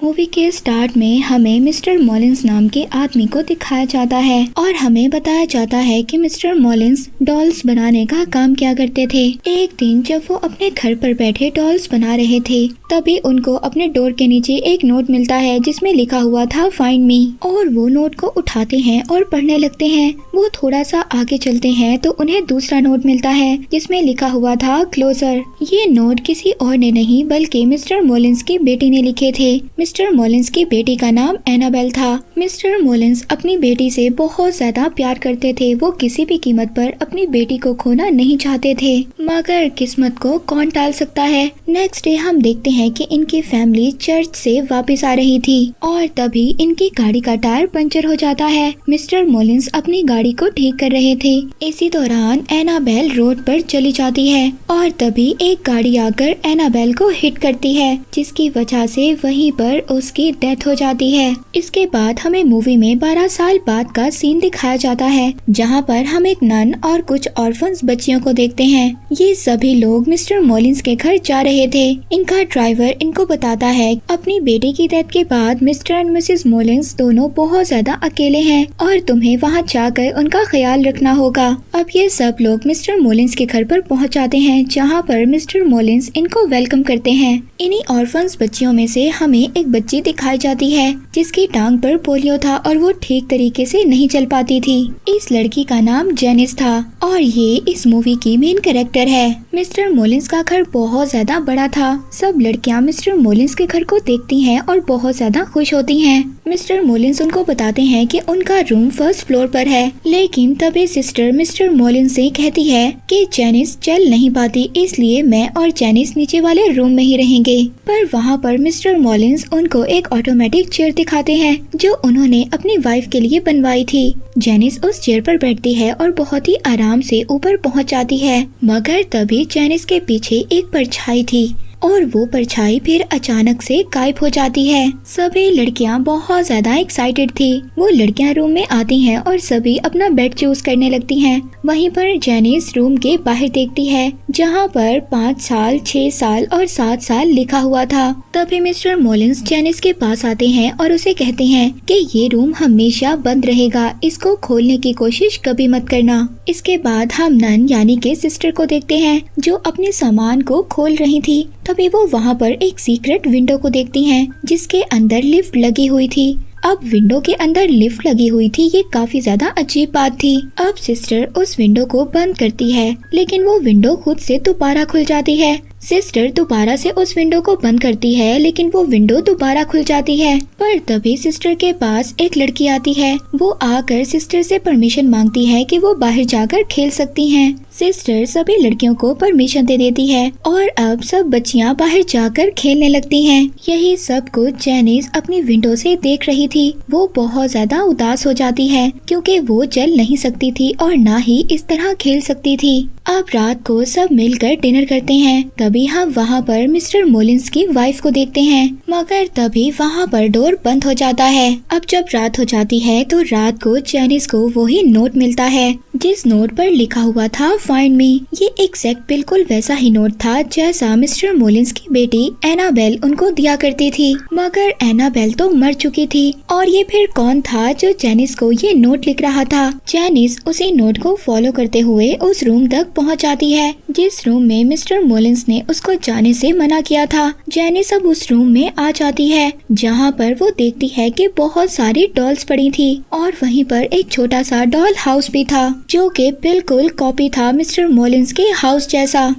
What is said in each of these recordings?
Movie के start में हमें मिस्टर मॉलिंस नाम के आदमी को दिखाया जाता है और हमें बताया जाता है कि मिस्टर मॉलिंस डॉल्स बनाने का काम किया करते थे। एक दिन जब वो अपने घर पर बैठे डॉल्स बना रहे थे, तभी उनको अपने डोर के नीचे एक नोट मिलता है जिसमें लिखा हुआ था फाइंड मी, और वो नोट को उठाते हैं और पढ़ने लगते हैं। वो थोड़ा सा आगे चलते हैं तो उन्हें दूसरा नोट मिलता है जिसमें लिखा हुआ था क्लोजर। ये नोट किसी और ने नहीं बल्कि मिस्टर मॉलिंस की बेटी ने लिखे थे। मिस्टर मॉलिंस की बेटी का नाम एनाबेल था। मिस्टर मॉलिंस अपनी बेटी से बहुत ज्यादा प्यार करते थे। वो किसी भी कीमत पर अपनी बेटी को खोना नहीं चाहते थे, मगर किस्मत को कौन टाल सकता है। नेक्स्ट डे हम देखते हैं कि इनकी फैमिली चर्च से वापस आ रही थी और तभी इनकी गाड़ी का टायर पंचर हो जाता है। मिस्टर मॉलिंस अपनी गाड़ी को ठीक कर रहे थे। इसी दौरान एनाबेल रोड पर चली जाती है और तभी एक गाड़ी आकर एनाबेल को हिट करती है, जिसकी वजह से वहीं पर उसकी डेथ हो जाती है। इसके बाद हमें मूवी में 12 साल बाद का सीन दिखाया जाता है, जहां पर हम एक नन और कुछ ऑर्फन्स बच्चियों को देखते हैं। ये सभी लोग मिस्टर मॉलिंस के घर जा रहे थे। इनका ड्राइवर इनको बताता है अपनी बेटी की डेथ के बाद मिस्टर एंड मिसेस मॉलिंस दोनों बहुत ज्यादा अकेले हैं और तुम्हें वहां जाकर उनका ख्याल रखना होगा। अब ये सब लोग मिस्टर मॉलिंस के घर पर पहुंच जाते हैं, जहां पर मिस्टर मॉलिंस इनको वेलकम करते हैं। इन्हीं ऑर्फन्स बच्चियों में से हमें एक बच्ची दिखाई जाती है जिसकी टांग पर पोलियो था और वो ठीक तरीके से नहीं चल पाती थी। इस लड़की का नाम जेनिस था और ये इस मूवी की मेन कैरेक्टर है। मिस्टर मॉलिंस का घर बहुत ज्यादा बड़ा था। सब लड़कियां मिस्टर मॉलिंस के घर को देखती हैं और बहुत ज्यादा खुश होती हैं। मिस्टर मॉलिंस उनको बताते हैं कि उनका रूम फर्स्ट फ्लोर पर है, लेकिन तभी सिस्टर मिस्टर मॉलिंस से कहती है कि जेनिस चल नहीं पाती, इसलिए मैं और जेनिस नीचे वाले रूम में ही रहेंगे। पर वहाँ पर मिस्टर मॉलिंस उनको एक ऑटोमेटिक चेयर दिखाते हैं जो उन्होंने अपनी वाइफ के लिए बनवाई थी। जेनिस उस चेयर पर बैठती है और बहुत ही आराम से ऊपर पहुंच जाती है, मगर तभी जेनिस के पीछे एक परछाई थी और वो परछाई फिर अचानक से गायब हो जाती है। सभी लड़कियां बहुत ज्यादा एक्साइटेड थी। वो लड़कियां रूम में आती हैं और सभी अपना बेड चूज करने लगती हैं। वहीं पर जेनिस रूम के बाहर देखती है जहां पर 5 साल, 6 साल और 7 साल लिखा हुआ था। तभी मिस्टर मॉलिंस जेनिस के पास आते हैं और उसे कहते हैं कि ये रूम हमेशा बंद रहेगा, इसको खोलने की कोशिश कभी मत करना। इसके बाद हम नन यानी के सिस्टर को देखते हैं जो अपने सामान को खोल रही थी। तभी वो वहाँ पर एक सीक्रेट विंडो को देखती हैं जिसके अंदर लिफ्ट लगी हुई थी। अब विंडो के अंदर लिफ्ट लगी हुई थी, ये काफी ज्यादा अजीब बात थी। अब सिस्टर उस विंडो को बंद करती है, लेकिन वो विंडो खुद से दोबारा खुल जाती है। सिस्टर दोबारा से उस विंडो को बंद करती है, लेकिन वो विंडो दोबारा खुल जाती है। पर तभी सिस्टर के पास एक लड़की आती है। वो आकर सिस्टर से परमिशन मांगती है कि वो बाहर जाकर खेल सकती हैं। सिस्टर सभी लड़कियों को परमिशन दे देती है और अब सब बच्चियां बाहर जाकर खेलने लगती हैं। यही सब कुछ जेनिस अपनी विंडो से देख रही थी। वो बहुत ज्यादा उदास हो जाती है क्योंकि वो चल नहीं सकती थी और ना ही इस तरह खेल सकती थी। अब रात को सब मिलकर डिनर करते हैं। तभी हम वहाँ पर मिस्टर मॉलिंस की वाइफ को देखते हैं, मगर तभी वहाँ पर डोर बंद हो जाता है। अब जब रात हो जाती है तो रात को जेनिस को वही नोट मिलता है जिस नोट पर लिखा हुआ था फाइंड मी। ये एग्जैक्ट बिल्कुल वैसा ही नोट था जैसा मिस्टर मॉलिंस की बेटी एनाबेल उनको दिया करती थी, मगर एनाबेल तो मर चुकी थी। और ये फिर कौन था जो जेनिस को ये नोट लिख रहा था। जेनिस उसी नोट को फॉलो करते हुए उस रूम तक पहुंच जाती है जिस रूम में मिस्टर मॉलिंस ने उसको जाने से मना किया था। जेनिस अब उस रूम में आ जाती है जहां पर वो देखती है कि बहुत सारी डॉल्स पड़ी थी और वहीं पर एक छोटा सा डॉल हाउस भी था जो कि बिल्कुल कॉपी था मिस्टर मॉलिंस के हाउस जैसा।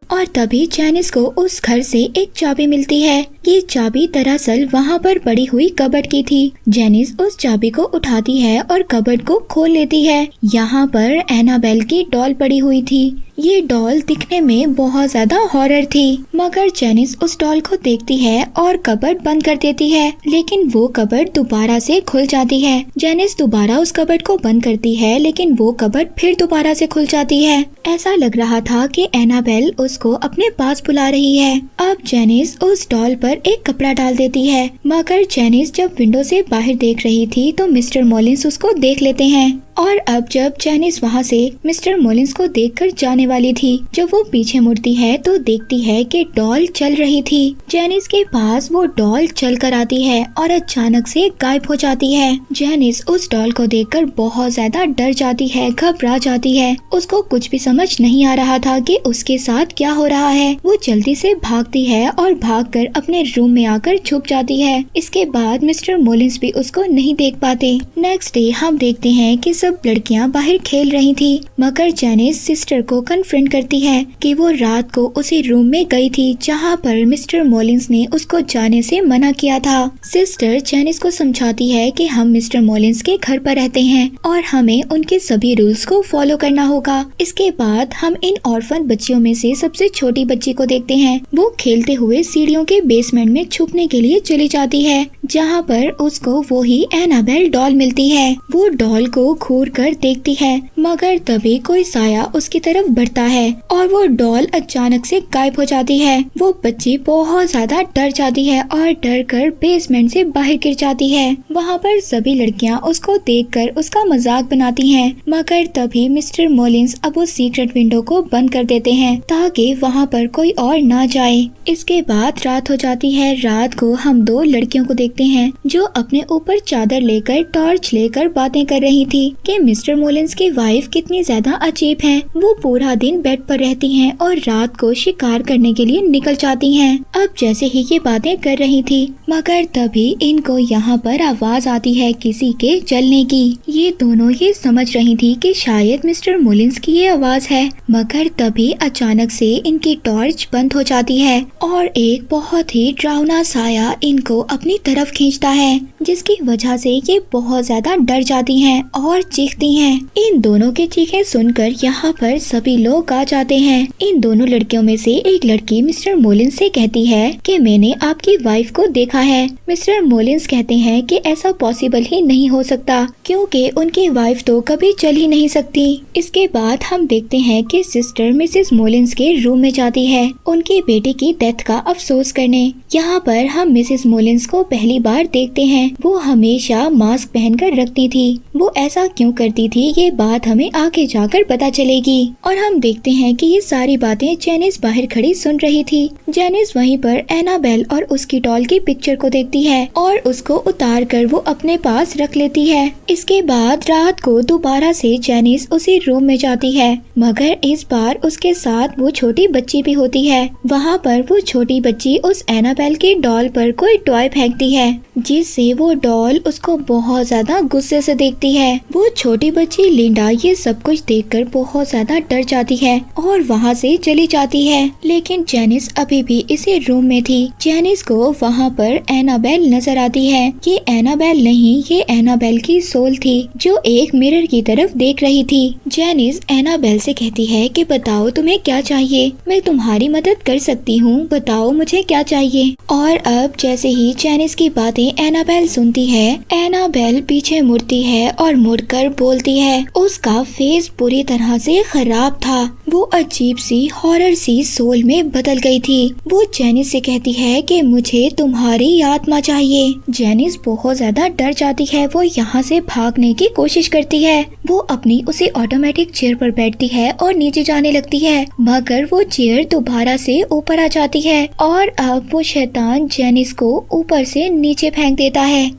और तभी जेनिस को उस घर से एक चाबी मिलती है। ये चाबी दरअसल वहाँ पर पड़ी हुई कबर्ड की थी। जेनिस उस चाबी को उठाती है और कबर्ड को खोल लेती है। यहाँ पर एनाबेल की डॉल पड़ी हुई थी। ये डॉल दिखने में बहुत ज्यादा हॉरर थी, मगर जेनिस उस डॉल को देखती है और कबर्ड बंद कर देती है, लेकिन वो कबर्ड दोबारा से खुल जाती है। जेनिस दोबारा उस कबर्ड को बंद करती है, लेकिन वो कबर्ड फिर दोबारा से खुल जाती है। ऐसा लग रहा था कि एनाबेल उसको अपने पास बुला रही है। अब जेनिस उस डॉल पर एक कपड़ा डाल देती है, मगर जेनिस जब विंडो से बाहर देख रही थी तो मिस्टर मॉलिंस उसको देख लेते हैं। और अब जब जैनिस वहाँ से मिस्टर मॉलिंस को देखकर जाने वाली थी, जब वो पीछे मुड़ती है तो देखती है कि डॉल चल रही थी। जैनिस के पास वो डॉल चल कर आती है और अचानक से गायब हो जाती है। जैनिस उस डॉल को देखकर बहुत ज्यादा डर जाती है, घबरा जाती है। उसको कुछ भी समझ नहीं आ रहा था कि उसके साथ क्या हो रहा है। वो जल्दी से भागती है और भागकर अपने रूम में आकर छुप जाती है। इसके बाद मिस्टर मॉलिंस भी उसको नहीं देख पाते। नेक्स्ट डे हम देखते हैं कि सब लड़कियां बाहर खेल रही थी, मगर जैनिस सिस्टर को कन्फ्रंट करती है कि वो रात को उसी रूम में गई थी जहां पर मिस्टर मॉलिंस ने उसको जाने से मना किया था। सिस्टर जैनिस को समझाती है कि हम मिस्टर मॉलिंस के घर पर रहते हैं और हमें उनके सभी रूल्स को फॉलो करना होगा। इसके बाद हम इन ऑर्फन बच्चियों में से सबसे छोटी बच्ची को देखते हैं। वो खेलते हुए सीढ़ियों के बेसमेंट में छुपने के लिए चली जाती है, जहाँ पर उसको वो ही एनाबेल डॉल मिलती है। वो डॉल को घूर कर देखती है, मगर तभी कोई साया उसकी तरफ बढ़ता है और वो डॉल अचानक से गायब हो जाती है। वो बच्ची बहुत ज्यादा डर जाती है और डर कर बेसमेंट से बाहर गिर जाती है। वहाँ पर सभी लड़कियाँ उसको देखकर उसका मजाक बनाती हैं, मगर तभी मिस्टर मॉलिंस अब वो सीक्रेट विंडो को बंद कर देते हैं ताकि वहाँ पर कोई और ना जाए। इसके बाद रात हो जाती है। रात को हम दो लड़कियों को देखते हैं जो अपने ऊपर चादर लेकर टॉर्च लेकर बातें कर रही थी कि मिस्टर मॉलिंस की वाइफ कितनी ज्यादा अजीब है। वो पूरा दिन बेड पर रहती हैं और रात को शिकार करने के लिए निकल जाती हैं। अब जैसे ही ये बातें कर रही थी, मगर तभी इनको यहाँ पर आवाज आती है किसी के चलने की। ये दोनों ये समझ रही थी कि शायद मिस्टर मॉलिंस की ये आवाज है, मगर तभी अचानक से इनकी टॉर्च बंद हो जाती है और एक बहुत ही डरावना साया इनको अपनी तरफ खींचता है, जिसकी वजह से ये बहुत ज्यादा डर जाती हैं और चीखती हैं। इन दोनों के चीखें सुनकर यहाँ पर सभी लोग आ जाते हैं। इन दोनों लड़कियों में से एक लड़की मिस्टर मॉलिंस से कहती है कि मैंने आपकी वाइफ को देखा है। मिस्टर मॉलिंस कहते हैं कि ऐसा पॉसिबल ही नहीं हो सकता, क्योंकि उनकी वाइफ तो कभी चल ही नहीं सकती। इसके बाद हम देखते हैं कि सिस्टर मिसेस मॉलिंस के रूम में जाती है उनकी बेटी की डेथ का अफसोस करने। यहाँ पर हम मिसेस मॉलिंस को पहली बार देखते हैं। वो हमेशा मास्क पहनकर रखती थी। वो ऐसा क्यों करती थी ये बात हमें आगे जाकर पता चलेगी। और हम देखते हैं कि ये सारी बातें जैनिस बाहर खड़ी सुन रही थी। जैनिस वहीं पर एनाबेल और उसकी डॉल की पिक्चर को देखती है और उसको उतार कर वो अपने पास रख लेती है। इसके बाद रात को दोबारा से जैनिस उसी रूम में जाती है, मगर इस बार उसके साथ वो छोटी बच्ची भी होती है। वहाँ पर वो छोटी बच्ची उस एनाबेल की डॉल पर कोई टॉय फेंकती है, जिससे वो डॉल उसको बहुत ज्यादा गुस्से से देखती है। वो छोटी बच्ची लिंडा ये सब कुछ देखकर बहुत ज्यादा डर जाती है और वहाँ से चली जाती है, लेकिन जैनिस अभी भी इसी रूम में थी। जैनिस को वहाँ पर एनाबेल नजर आती है। ये एनाबेल नहीं, ये एनाबेल की सोल थी जो एक मिरर की तरफ देख रही थी। जैनिस एनाबेल से कहती है कि बताओ तुम्हें क्या चाहिए, मैं तुम्हारी मदद कर सकती हूँ, बताओ मुझे क्या चाहिए। और अब जैसे ही जैनिस की बातें एनाबेल सुनती है, एनाबेल पीछे मुड़ती है और मुड़कर बोलती है। उसका फेस पूरी तरह से खराब था। वो अजीब सी हॉरर सी सोल में बदल गई थी। वो जैनिस से कहती है कि मुझे तुम्हारी आत्मा चाहिए। जैनिस बहुत ज्यादा डर जाती है। वो यहाँ से भागने की कोशिश करती है। वो अपनी उसी ऑटोमेटिक चेयर पर बैठती है और नीचे जाने लगती है, मगर वो चेयर दोबारा से ऊपर आ जाती है और अब वो शैतान जैनिस को ऊपर से नीचे फेंक देता है।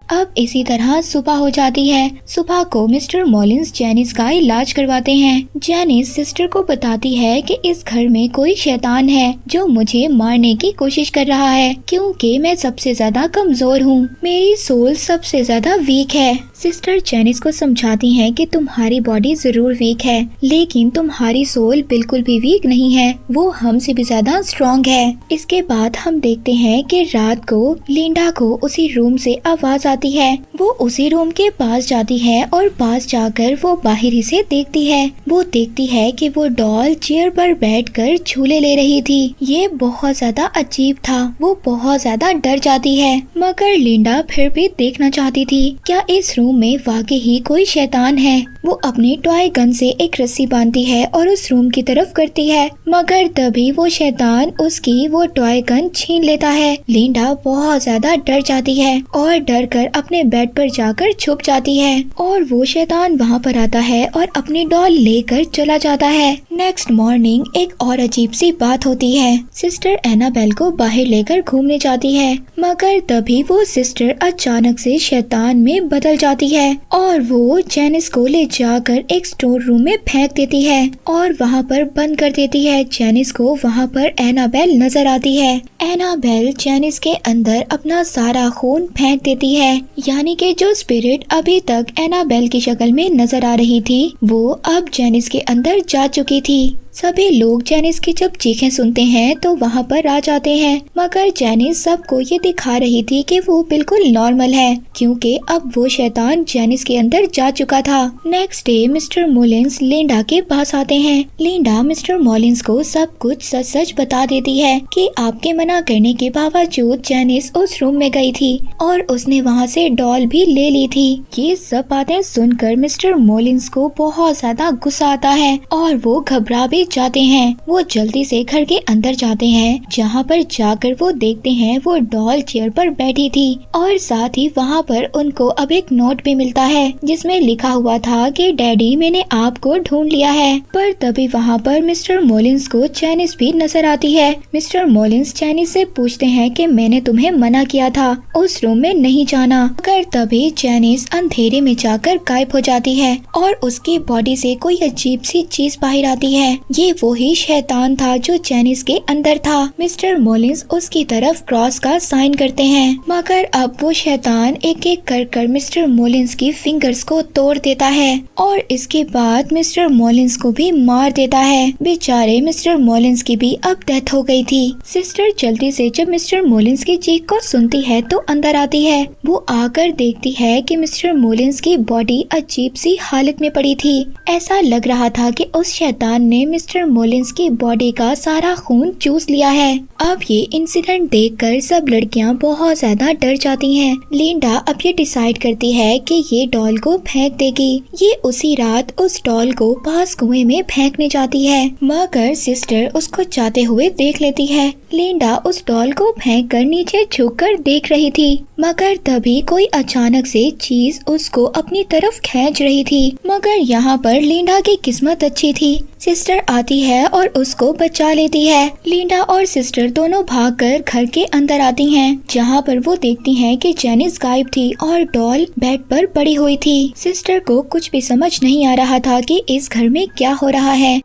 अब इसी तरह सुबह हो जाती है। सुबह को मिस्टर मॉलिंस जैनिस का इलाज करवाते हैं। जैनिस सिस्टर को बताती है कि इस घर में कोई शैतान है जो मुझे मारने की कोशिश कर रहा है, क्योंकि मैं सबसे ज्यादा कमजोर हूँ। मेरी सोल सबसे ज्यादा वीक है। सिस्टर जैनिस को समझाती हैं कि तुम्हारी बॉडी जरूर वीक है, लेकिन तुम्हारी सोल बिल्कुल भी वीक नहीं है, वो हमसे भी ज्यादा स्ट्रॉन्ग है। इसके बाद हम देखते हैं कि रात को लिंडा को उसी रूम से आवाज आती है। वो उसी रूम के पास जाती है और पास जाकर वो बाहर ही से देखती है। वो देखती है कि वो डॉल चेयर पर बैठकर झूले ले रही थी। ये बहुत ज्यादा अजीब था। वो बहुत ज्यादा डर जाती है, मगर लिंडा फिर भी देखना चाहती थी क्या इस रूम में वाकई ही कोई शैतान है। वो अपनी टॉय गन से एक रस्सी बांधती है और उस रूम की तरफ करती है, मगर तभी वो शैतान उसकी वो टॉय गन छीन लेता है। लिंडा बहुत ज्यादा डर जाती है और डर कर अपने बेड पर जाकर छुप जाती है और वो शैतान वहाँ पर आता है और अपनी डॉल लेकर चला जाता है। नेक्स्ट मॉर्निंग एक और अजीब सी बात होती है। सिस्टर एनाबेल को बाहर लेकर घूमने जाती है, मगर तभी वो सिस्टर अचानक से शैतान में बदल जाती है और वो जेनिस को ले जाकर एक स्टोर रूम में फेंक देती है और वहाँ पर बंद कर देती है। जेनिस को वहाँ पर एनाबेल नजर आती है। एनाबेल जेनिस के अंदर अपना सारा खून फेंक देती है, यानी कि जो स्पिरिट अभी तक एनाबेल की शक्ल में नजर आ रही थी वो अब जेनिस के अंदर जा चुकी थी। सभी लोग जेनिस की जब चीखें सुनते हैं तो वहाँ पर आ जाते हैं, मगर जेनिस सबको ये दिखा रही थी कि वो बिल्कुल नॉर्मल है, क्योंकि अब वो शैतान जेनिस के अंदर जा चुका था। नेक्स्ट डे मिस्टर मोलिन्स लिंडा के पास आते हैं। लिंडा मिस्टर मोलिन्स को सब कुछ सच सच बता देती है कि आपके मना करने के बावजूद जेनिस उस रूम में गई थी और उसने वहाँ से डॉल भी ले ली थी। ये सब बातें सुनकर मिस्टर मोलिन्स को बहुत ज्यादा गुस्सा आता है और वो घबरा भी जाते हैं। वो जल्दी से घर के अंदर जाते हैं, जहाँ पर जाकर वो देखते हैं वो डॉल चेयर पर बैठी थी और साथ ही वहाँ पर उनको अब एक नोट भी मिलता है जिसमें लिखा हुआ था कि डैडी मैंने आपको ढूंढ लिया है। पर तभी वहाँ पर मिस्टर मोलिन्स को जेनिस भी नजर आती है। मिस्टर मोलिन्स जेनिस से पूछते हैं कि मैंने तुम्हें मना किया था उस रूम में नहीं जाना, मगर तभी जेनिस अंधेरे में जाकर गायब हो जाती है और उसकी बॉडी से कोई अजीब सी चीज बाहर आती है। ये वही शैतान था जो जेनिस के अंदर था। मिस्टर मोलिन्स उसकी तरफ क्रॉस का साइन करते हैं, मगर अब वो शैतान एक एक कर मिस्टर मोलिन्स की फिंगर्स को तोड़ देता है और इसके बाद मिस्टर मोलिन्स को भी मार देता है। बेचारे मिस्टर मोलिन्स की भी अब डेथ हो गई थी। सिस्टर जल्दी से जब मिस्टर मोलिन्स की चीख को सुनती है तो अंदर आती है। वो आकर देखती है कि मिस्टर मोलिन्स की बॉडी अजीब सी हालत में पड़ी थी। ऐसा लग रहा था कि उस शैतान ने मिस्टर मोलिन्स की बॉडी का सारा खून चूस लिया है। अब ये इंसिडेंट देखकर सब लड़कियां बहुत ज्यादा डर जाती हैं। लिंडा अब ये डिसाइड करती है कि ये डॉल को फेंक देगी। ये उसी रात उस डॉल को पास कुएं में फेंकने जाती है, मगर सिस्टर उसको जाते हुए देख लेती है। लिंडा उस डॉल को फेंक कर नीचे झुककर देख रही थी, मगर तभी कोई अचानक से चीज उसको अपनी तरफ खींच रही थी। मगर यहाँ पर लिंडा की किस्मत अच्छी थी। सिस्टर आती है और उसको बचा लेती है। लिंडा और सिस्टर दोनों भागकर घर के अंदर आती हैं, जहाँ पर वो देखती हैं कि जेनिस गायब थी और डॉल बेड पर पड़ी हुई थी। सिस्टर को कुछ भी समझ नहीं आ रहा था कि इस घर में क्या हो रहा है।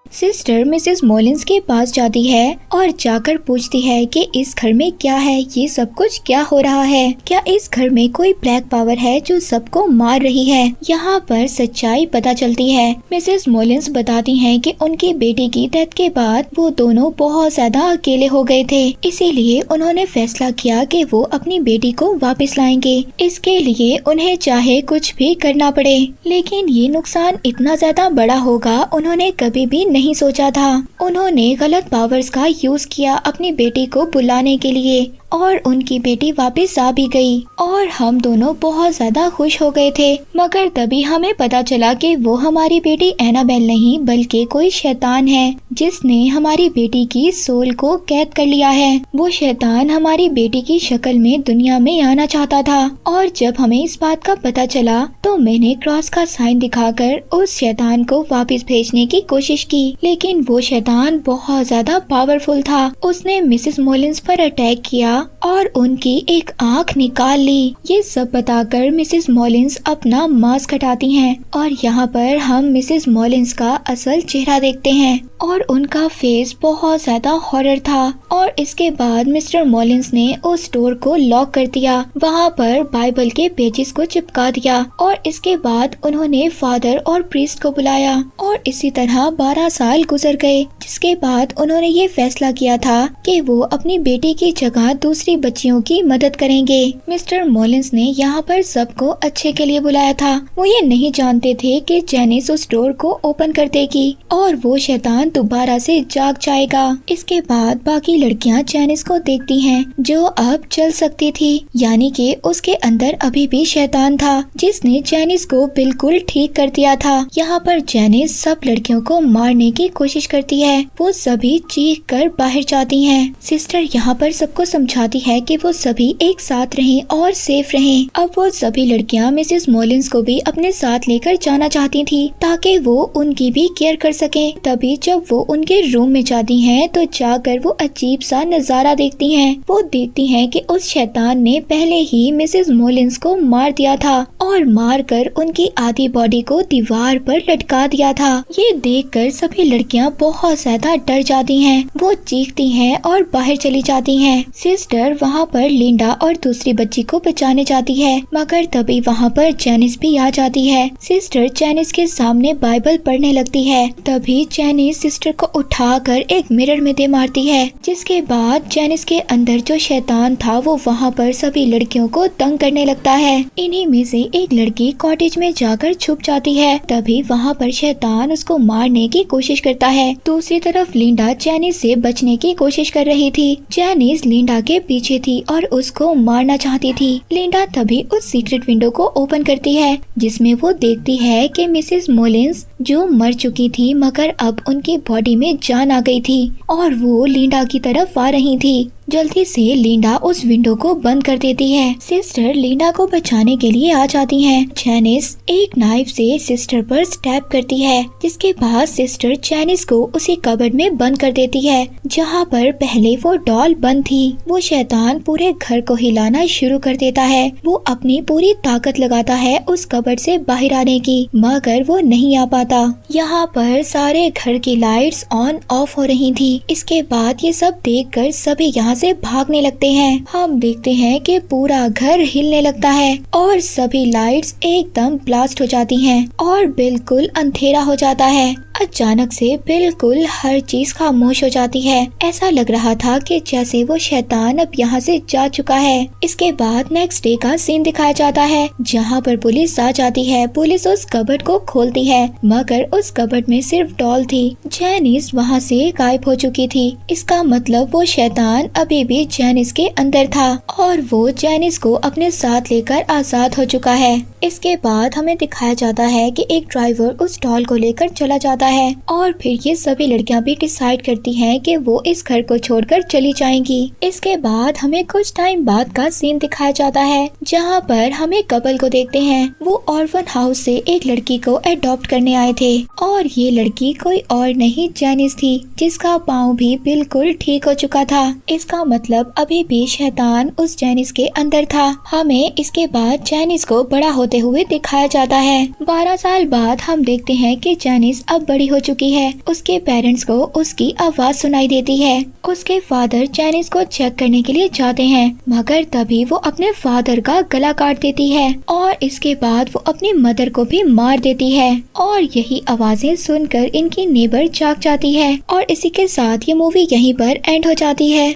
सिस्टर मिसेस मोलिन्स के पास जाती है और जाकर पूछती है कि इस घर में क्या है, ये सब कुछ क्या हो रहा है, क्या इस घर में कोई ब्लैक पावर है जो सबको मार रही है। यहाँ पर सच्चाई पता चलती है। मिसेस मोलिन्स बताती हैं कि उनकी बेटी की डेथ के बाद वो दोनों बहुत ज्यादा अकेले हो गए थे, इसीलिए उन्होंने फैसला किया कि वो अपनी बेटी को वापस लाएंगे। इसके लिए उन्हें चाहे कुछ भी करना पड़े, लेकिन ये नुकसान इतना ज्यादा बड़ा होगा उन्होंने कभी भी नहीं सोचा था। उन्होंने गलत पावर्स का यूज किया अपनी बेटी को बुलाने के लिए और उनकी बेटी वापस आ भी गई और हम दोनों बहुत ज्यादा खुश हो गए थे। मगर तभी हमें पता चला कि वो हमारी बेटी एनाबेल नहीं बल्कि कोई शैतान है जिसने हमारी बेटी की सोल को कैद कर लिया है। वो शैतान हमारी बेटी की शक्ल में दुनिया में आना चाहता था और जब हमें इस बात का पता चला तो मैंने क्रॉस का साइन दिखाकर उस शैतान को वापस भेजने की कोशिश की, लेकिन वो शैतान बहुत ज्यादा पावरफुल था। उसने मिसेस मोलिन्स पर अटैक किया और उनकी एक आंख निकाल ली। ये सब बताकर मिसेस मोलिन्स अपना मास्क हटाती हैं और यहाँ पर हम मिसेस मोलिन्स का असल चेहरा देखते हैं और उनका फेस बहुत ज्यादा हॉरर था। और इसके बाद मिस्टर मोलिन्स ने उस डोर को लॉक कर दिया, वहाँ पर बाइबल के पेजेस को चिपका दिया और इसके बाद उन्होंने फादर और प्रीस्ट को बुलाया और इसी तरह 12 साल गुजर गए, जिसके बाद उन्होंने ये फैसला किया था कि वो अपनी बेटी की जगह दूसरी बच्चियों की मदद करेंगे। मिस्टर मोलिन्स ने यहाँ पर सबको अच्छे के लिए बुलाया था। वो ये नहीं जानते थे कि जेनिस उस डोर को ओपन कर देगी और वो शैतान दोबारा से जाग जाएगा। इसके बाद बाकी लड़कियाँ जेनिस को देखती हैं जो अब चल सकती थी, यानी कि उसके अंदर अभी भी शैतान था जिसने जेनिस को बिल्कुल ठीक कर दिया था। यहाँ पर जेनिस सब लड़कियों को मारने की कोशिश करती है। वो सभी चीख कर बाहर जाती हैं। सिस्टर यहाँ पर सबको समझा चाहती है कि वो सभी एक साथ रहें और सेफ रहें। अब वो सभी लड़कियां मिसेस मॉलिन्स को भी अपने साथ लेकर जाना चाहती थी ताकि वो उनकी भी केयर कर सकें। तभी जब वो उनके रूम में जाती हैं तो जाकर वो अजीब सा नजारा देखती हैं। वो देखती हैं कि उस शैतान ने पहले ही मिसेस मॉलिन्स को मार दिया था और मार कर उनकी आधी बॉडी को दीवार पर लटका दिया था। ये देखकर सभी लड़कियां बहुत ज्यादा डर जाती हैं। वो चीखती हैं और बाहर चली जाती हैं। सिस्टर वहाँ पर लिंडा और दूसरी बच्ची को बचाने जाती है, मगर तभी वहाँ पर जैनिस भी आ जाती है। सिस्टर जैनिस के सामने बाइबल पढ़ने लगती है। तभी जैनिस सिस्टर को उठाकर एक मिरर में दे मारती है, जिसके बाद जैनिस के अंदर जो शैतान था वो वहाँ पर सभी लड़कियों को तंग करने लगता है। इन्हीं में से एक लड़की कॉटेज में जाकर छुप जाती है। तभी वहाँ पर शैतान उसको मारने की कोशिश करता है। दूसरी तरफ लिंडा जैनिस से बचने की कोशिश कर रही थी। जैनिस लिंडा के पीछे थी और उसको मारना चाहती थी। लिंडा तभी उस सीक्रेट विंडो को ओपन करती है, जिसमें वो देखती है कि मिसेस मॉलिन्स जो मर चुकी थी मगर अब उनकी बॉडी में जान आ गई थी और वो लिंडा की तरफ आ रही थी। जल्दी से लिंडा उस विंडो को बंद कर देती है। सिस्टर लिंडा को बचाने के लिए आ जाती हैं। जैनिस एक नाइफ से सिस्टर पर स्टैब करती है, जिसके बाद सिस्टर जैनिस को उसी कबर्ड में बंद कर देती है जहाँ पर पहले वो डॉल बंद थी। वो शैतान पूरे घर को हिलाना शुरू कर देता है। वो अपनी पूरी ताकत लगाता है उस कबर्ड से बाहर आने की, मगर वो नहीं आ पाता। यहाँ पर सारे घर की लाइट्स ऑन ऑफ हो रही थी। इसके बाद ये सब देखकर सभी यहाँ से भागने लगते हैं। हम देखते हैं कि पूरा घर हिलने लगता है और सभी लाइट्स एकदम ब्लास्ट हो जाती हैं और बिल्कुल अंधेरा हो जाता है। अचानक से बिल्कुल हर चीज खामोश हो जाती है। ऐसा लग रहा था कि जैसे वो शैतान अब यहाँ से जा चुका है। इसके बाद नेक्स्ट डे का सीन दिखाया जाता है, जहाँ पर पुलिस आ जाती है। पुलिस उस कबर्ड को खोलती है, मगर उस कबर्ड में सिर्फ डॉल थी। जैनिस वहाँ से गायब हो चुकी थी। इसका मतलब वो शैतान अभी भी जैनिस के अंदर था और वो जैनिस को अपने साथ लेकर आजाद हो चुका है। इसके बाद हमें दिखाया जाता है कि एक ड्राइवर उस डॉल को लेकर चला जाता है और फिर ये सभी लड़कियां भी डिसाइड करती हैं कि वो इस घर को छोड़कर चली जाएंगी। इसके बाद हमें कुछ टाइम बाद का सीन दिखाया जाता है, जहाँ पर हमें कपल को देखते हैं। वो ऑर्फन हाउस से एक लड़की को अडॉप्ट करने आए थे और ये लड़की कोई और नहीं जैनिस थी, जिसका पाँव भी बिल्कुल ठीक हो चुका था। इसका मतलब अभी भी शैतान उस जैनिस के अंदर था। हमें इसके बाद जैनिस को बड़ा होते हुए दिखाया जाता है। 12 साल बाद हम देखते हैं कि जैनिस अब बड़ी हो चुकी है। उसके पेरेंट्स को उसकी आवाज सुनाई देती है। उसके फादर जैनिस को चेक करने के लिए जाते हैं, मगर तभी वो अपने फादर का गला काट देती है और इसके बाद वो अपनी मदर को भी मार देती है। और यही आवाजें सुनकर इनकी नेबर जाग जाती है और इसी के साथ ये मूवी यहीं पर एंड हो जाती है।